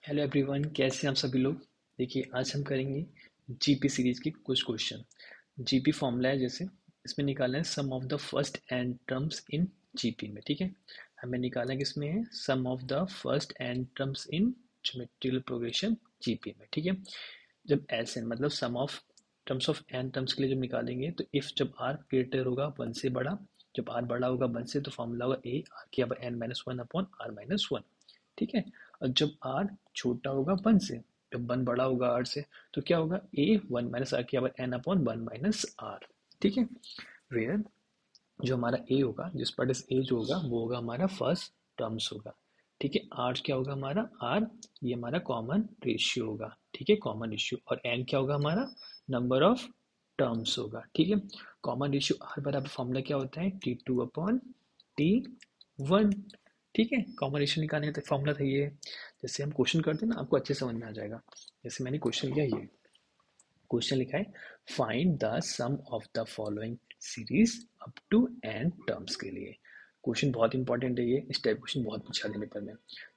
Hello everyone, कैसे हैं आप सभी लोग। देखिए, आज हम करेंगे जीपी सीरीज की कुछ क्वेश्चन। जीपी फॉर्मूला है, जैसे इसमें निकालना है sum of the first n terms in GP में। ठीक है, हमें निकालना है किसमें है sum of the first n terms in geometrical progression GP में। ठीक है, जब एस एन मतलब sum of terms of n terms के लिए जब निकालेंगे तो इफ जब आर ग्रेटर होगा वन से बड़ा, जब आर बड़ा होगा वन से, तो फॉर्मूला होगा ए आर की अब n minus one upon r minus one. ठीक है, और जब आर छोटा होगा वन से, जब वन बड़ा होगा आर से, तो क्या होगा ए वन माइनस आर की अब n upon one minus r. ठीक है, वेयर जो हमारा ए होगा, जिस पार्ट इस ए जो होगा वो होगा हमारा फर्स्ट टर्म्स होगा। ठीक है, आर क्या होगा हमारा आर, ये हमारा कॉमन रेशियो होगा। ठीक है, कॉमन रेशियो, और एन क्या होगा हमारा नंबर ऑफ टर्म्स होगा। ठीक है, कॉमन रेशियो आर बराबर फॉर्मूला क्या होता है T two upon T one. ठीक है, कॉमन रेशियो निकालने का फॉर्मूला था ये। जैसे हम क्वेश्चन करते हैं ना, आपको अच्छे समझ में आ जाएगा। जैसे मैंने क्वेश्चन लिया, ये क्वेश्चन लिखा है find the sum of the following series up to n terms के लिए। क्वेश्चन बहुत इंपॉर्टेंट है ये, इस टाइप क्वेश्चन बहुत पूछा गया पेपर में।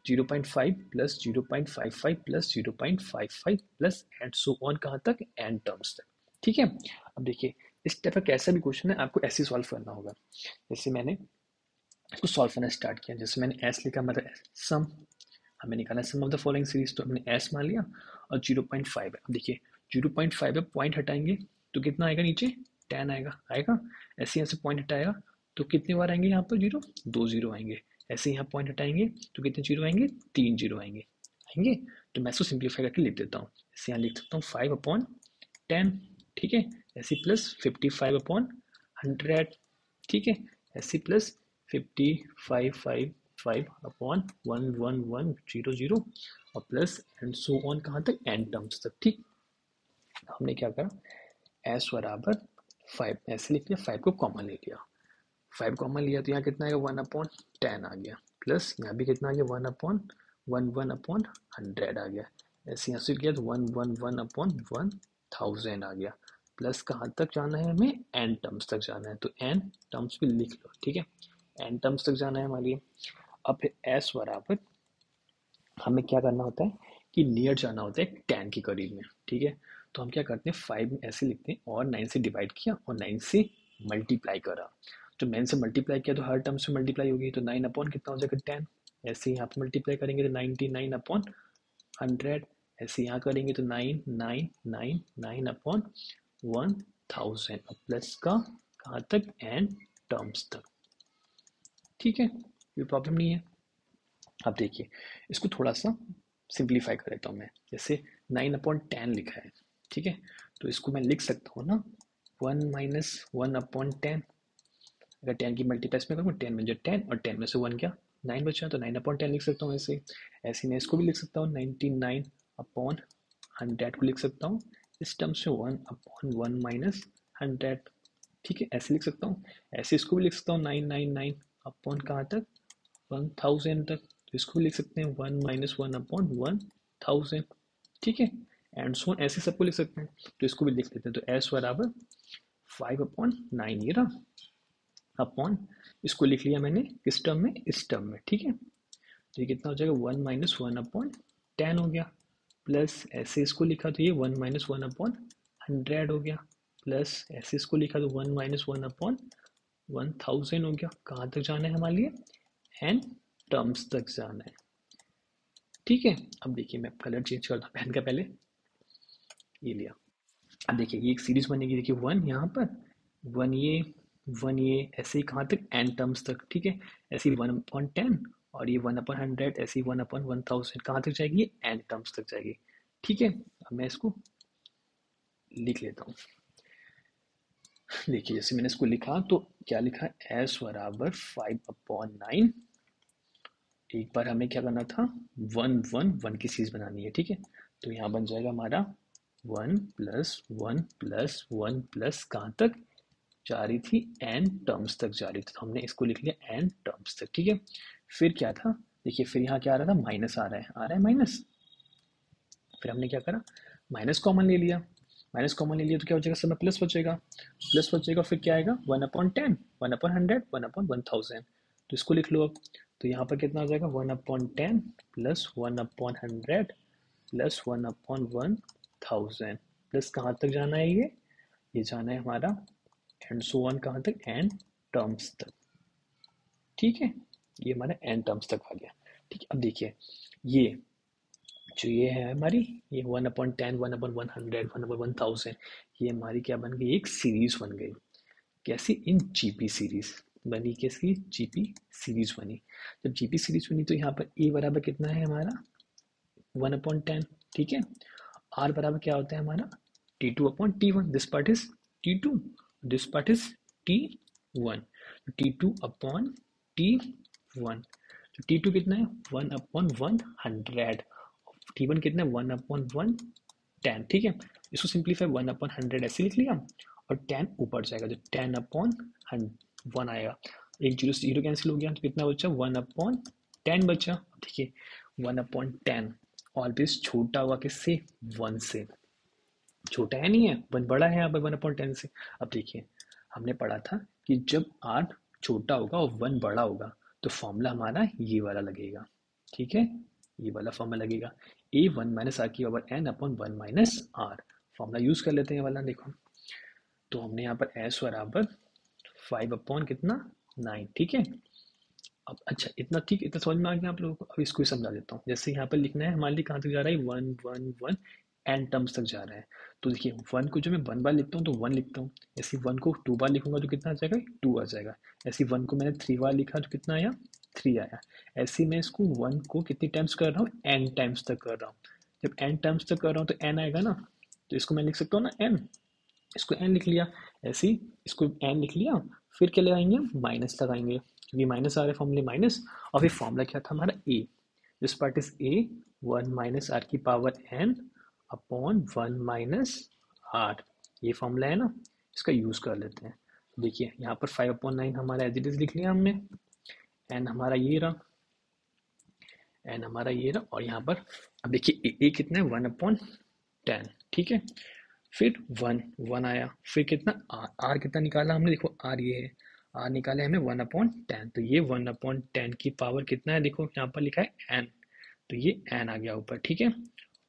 0.5 plus 0.55 plus 0.55 plus and so on, कहाँ तक एन टर्म्स तक। ठीक है, अब देखिए इस टाइप का कैसा भी क्वेश्चन है आपको ऐसे सॉल्व करना होगा। जैसे मैंने इसको सॉल्व करना स्टार्ट किया, जैसे मैंने एस लिखा, मतलब सम, हमें निकालना है sum of the following series, तो हमने एस मान लिया। और 0.5 है, अब देखिए 0.5 है, पॉइंट हटाएंगे तो कितना आएगा नीचे, 10 आएगा। आएगा ऐसे, यहाँ से पॉइंट हटाएगा तो कितने बार आएंगे यहाँ पर जीरो, दो जीरो आएंगे। ऐसे यहाँ पॉइंट हटाएंगे तो कितने जीरो आएंगे, तीन जीरो आएंगे। आएंगे तो मैं इसको सिंप्लीफाई करके लिख देता हूँ। ऐसे यहाँ लिख सकता हूँ 5/10। ठीक है, ऐसे प्लस 55/100। ठीक है, ऐसे प्लस 55/5/11100 और प्लस एंड सो ऑन, कहाँ तक एन टर्म्स तक। ठीक, हमने क्या करा, एस बराबर 5 ऐसे लिख लिया, 5 को कॉमन ले लिया। 5 कॉमन लिया तो यहाँ कितना आएगा 1/10 आ गया, प्लस यहाँ भी कितना आ गया 1/1 आ गया। ऐसे यहाँ से किया तो 111/1000 आ गया। प्लस कहाँ तक जाना है, हमें एन टर्म्स तक जाना है, तो एन टर्म्स भी लिख लो। ठीक है, एन टर्म्स तक जाना है हमारे लिए। अब फिर एस बराबर हमें क्या करना होता है कि नियर जाना होता है 10 के करीब में। ठीक है, तो हम क्या करते हैं 5 में ऐसे लिखते हैं और 9 से डिवाइड किया और 9 से मल्टीप्लाई करा। जब 9 से मल्टीप्लाई किया तो हर टर्म से मल्टीप्लाई होगी, तो 9 अपॉन कितना हो जाएगा 10। ऐसे यहाँ पे मल्टीप्लाई करेंगे तो 99/100। ऐसे यहाँ करेंगे तो 9999/1000 और प्लस का कहाँ तक एन टर्म्स तक। ठीक है, कोई प्रॉब्लम नहीं है। अब देखिए इसको थोड़ा सा सिंप्लीफाई कर देता हूँ मैं। जैसे 9/10 लिखा है, ठीक है, तो इसको मैं लिख सकता हूँ ना 1 - 1/10। अगर 10 की मल्टीप्लाई में करूँ 10 में जो 10 और 10 में से 1 क्या 9 बचा, तो 9/10 लिख सकता हूँ। ऐसे ऐसे मैं इसको भी लिख सकता हूँ 99/100 को लिख सकता हूँ इस टर्म से 1/1 - 100। ठीक है, ऐसे लिख सकता हूँ। ऐसे इसको भी लिख सकता हूँ 999 अपॉन कहाँ तक 1000 तक, तो इसको लिख सकते हैं 1 - 1/1000। ठीक है, एंड सो ऐसे सबको लिख सकते हैं, तो इसको भी लिख लेते हैं। तो एस बराबर 5/9 ये रहा, अपॉन इसको लिख लिया मैंने किस टर्म में, इस टर्म में। ठीक है, तो ये कितना हो जाएगा 1 - 1/10 हो गया, प्लस ऐसे इसको लिखा तो ये 1 - 1/100 हो गया, प्लस ऐसे इसको लिखा तो 1 - 1/1000 हो गया। कहाँ तक जाना है हमारे लिए, एन टर्म्स तक जाना है। ठीक है, अब देखिए मैं कलर चेंज करता हूँ पेन का, पहले ये लिया। अब देखिए ये एक सीरीज बनेगी, देखिए वन यहाँ पर, वन ये, वन ये, ऐसे ही कहाँ तक एन टर्म्स तक। ठीक है, ऐसे ही 1/10 और ये 1/100, ऐसे ही 1/1000 कहाँ तक जाएगी, ये एन टर्म्स तक जाएगी। ठीक है, अब मैं इसको लिख लेता हूँ। देखिए जैसे मैंने इसको लिखा तो क्या लिखा, एस बराबर 5/9। एक बार हमें क्या करना था, 1 1 1 की सीरीज बनानी है। ठीक है, तो यहाँ बन जाएगा हमारा 1 + 1 + 1 प्लस कहाँ तक जा रही थी, एन टर्म्स तक जा रही थी, तो हमने इसको लिख लिया एन टर्म्स तक। ठीक है, फिर क्या था, देखिए फिर यहाँ क्या आ रहा था, माइनस आ रहा है माइनस। फिर हमने क्या करा, माइनस कॉमन ले लिया। माइनस कॉमन ले लिया तो क्या हो जाएगा, सब में प्लस बचेगा, प्लस बचेगा, फिर क्या आएगा 1/10 1/100 1/1000। तो इसको लिख लो अब, तो यहाँ पर कितना हो जाएगा 1/10 प्लस 1/100 प्लस 1/1000 प्लस कहाँ तक जाना है ये जाना है हमारा एंड सो ऑन कहाँ तक एंड टर्म्स तक। ठीक है, ये हमारा एंड टर्म्स तक आ गया। ठीक है, अब देखिए ये जो ये है हमारी ये 1/10 1/100 1/1000 ये हमारी क्या बन गई, एक सीरीज बन गई। कैसी, इन जीपी सीरीज बनी, कैसी जीपी सीरीज बनी। जब जीपी सीरीज बनी तो यहाँ पर ए बराबर कितना है हमारा 1/10। ठीक है, आर बराबर क्या होता है हमारा T2/T1, this part is T2, this part is T1, T2/T1। तो T2 कितना है 1/100, T1 कितना है 1/110। ठीक है, इसको सिंप्लीफाई 1/100 ऐसे लिख लिया और 10 ऊपर जाएगा, जो 10/1 आएगा, एक जीरो जीरो कैंसिल हो गया तो कितना बचा 1/10 बचा। देखिए 1/10 ऑलवेज छोटा हुआ किससे 1 से, छोटा है नहीं है, 1 बड़ा है यहाँ पर 1/10 से। अब देखिए हमने पढ़ा था कि जब r छोटा होगा और 1 बड़ा होगा तो फॉर्मूला हमारा ये वाला लगेगा। ठीक है, ये वाला फॉर्मूला लगेगा a1 माइनस आर की power n/1 minus r. Formula use कर लेते हैं वाला, देखो तो हमने यहाँ पर s बराबर 5 कितना 9। ठीक है, अब अच्छा इतना ठीक, इतना समझ में आ गया आप लोगों को। अब इसको ही समझा देता हूँ। जैसे यहाँ पर लिखना है हमारे लिए कहाँ तक जा रहा है 1 एन टर्म्स तक जा रहा है। तो देखिए 1 को जो मैं 1 बार लिखता हूँ तो 1 लिखता हूँ, ऐसे 1 को 2 बार लिखूंगा तो कितना आ जाएगा 2 आ जाएगा। ऐसे 1 को मैंने 3 बार लिखा तो कितना आया 3 आया। ऐसे मैं इसको 1 को कितनी टाइम्स कर रहा हूँ n टाइम्स तक कर रहा हूँ। जब n टाइम्स तक कर रहा हूँ तो n आएगा ना, तो इसको मैं लिख सकता हूँ ना n, इसको n लिख लिया, ऐसे ही इसको n लिख लिया, फिर क्या लगाएंगे माइनस लगाएंगे क्योंकि माइनस आ रहे फॉर्मूले माइनस। और फिर फॉर्मूला क्या था हमारा a, this part is a 1 minus r की power n upon 1 minus r, ये फॉर्मूला है ना, इसका यूज कर लेते हैं। देखिए यहाँ पर 5/9 हमारा एज इट इज लिख लिया हमने, n हमारा ये रहा, n हमारा ये रहा, और यहाँ पर अब देखिए a कितना है 1/10। ठीक है, फिर 1 आया, फिर कितना r कितना निकाला हमने, देखो r ये है, r निकाला है हमने 1/10, तो ये 1/10 की पावर कितना है, देखो यहाँ पर लिखा है n, तो ये n आ गया ऊपर। ठीक है,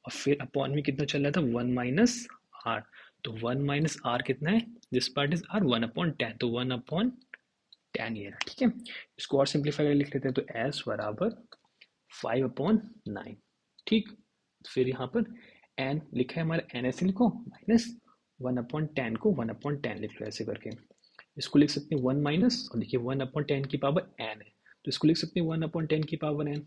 और फिर अपॉन में कितना चल रहा था 1 माइनस आर, तो 1 माइनस आर कितना है, दिस पार्ट इज r 1/10, तो 1/10 ये रहा। ठीक है, इसको और सिंप्लीफाई कर लिख लेते हैं, तो s बराबर 5/9। ठीक, फिर यहाँ पर n लिखा है हमारा, n ऐसे लिखो माइनस 1/10 को 1/10 लिख लो ऐसे करके। इसको लिख सकते हैं 1 माइनस, और देखिए 1/10 की पावर n है तो इसको लिख सकते हैं 1/10 की पावर n।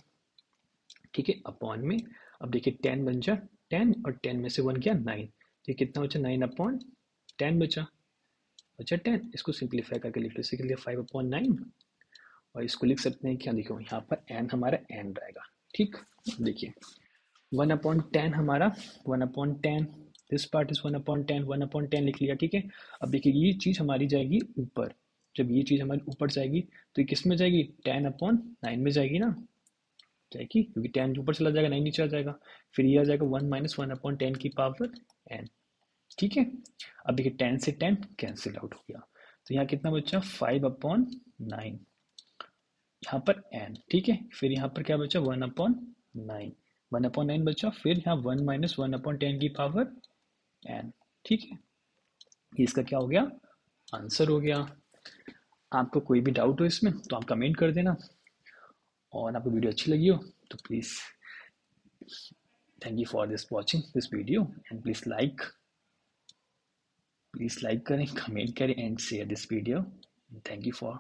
ठीक है, अपॉन में अब देखिए 10 बन जा 10 और 10 में से 1 गया 9, तो ये कितना बचा 9/10 बचा 10। इसको सिंप्लीफाई करके लिख लो, इसी के लिए 5/9, और इसको लिख सकते हैं क्या, देखो यहाँ पर n हमारा n रहेगा। ठीक, देखिए 1/10 हमारा 1/10, दिस पार्ट इज 1/10, 1/10 लिख लिया। ठीक है, अब देखिए ये चीज़ हमारी जाएगी ऊपर, जब ये चीज़ हमारी ऊपर जाएगी तो ये किस में जाएगी 10/9 में जाएगी ना, जाएगी क्योंकि 10 ऊपर चला जाएगा 9 नीचे आ जाएगा, फिर ये आ जाएगा 1 माइनस 1/10 की पावर n। ठीक है, अब देखिए 10 से 10 कैंसिल आउट हो गया, तो यहाँ कितना बचा 5/9 यहाँ पर n। ठीक है, फिर यहाँ पर क्या बचा 1/9, 1/9 बचा, फिर यहाँ 1 माइनस 1/10 की पावर n। ठीक है, ये इसका क्या हो गया आंसर हो गया। आपको कोई भी डाउट हो इसमें तो आप कमेंट कर देना, और आपको वीडियो अच्छी लगी हो तो please thank you for this watching this video, and please like करें, कमेंट करें and share this video. Thank you for